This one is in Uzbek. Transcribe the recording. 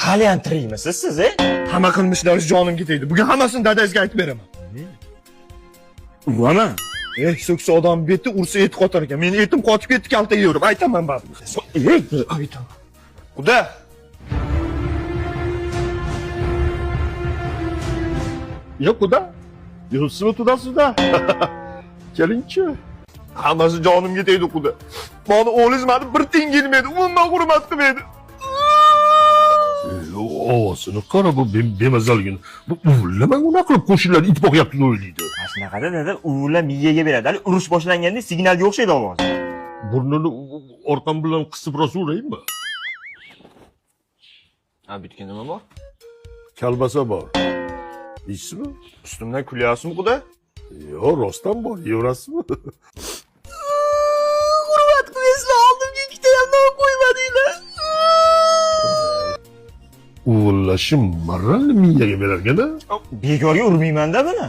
haliyam tirikmisiz siz, Hamma qilmishlari jonim ketaydi. Bugun hammasini dadangizga aytib beraman. uraman. So'ksa odam beti ursa eti qotar ekan. Meni etim qotib ketdi, kalta yeyverib. Aytaman baribir. Aytaman. Xudo. Yo'q, Xudo. Yo'qsizmi tudasizda? Keling-chi. Hammasi jonimga tegdi, Xudo. Meni o'g'lingiz meni bir tiyin kelmaydi, umuman hurmat qilmaydi. Ovozini qara bu bemazalgin. Bu uvlamang unaqa qilib qo'shinlar it boqyapti o'ylaydi. Shunaqada dada, uvla miyaga beradi. Hali urush boshlanganda signalga o'xshaydi ovoz. Burnini orqam bilan qisib rosa uraymi? Ha, bitgan nima bor? Kalbasa bor. Ismi? Ustimdan kulyapsizmi, Xudo? Yo'q, rostdan bor. Yevrasizmi? Hurmat qilasiz, oldimga ikkita ham non qo'ymadinglar. Uvlashim marrani miyaga berarkan-a? Bekorga urmayman-da buni.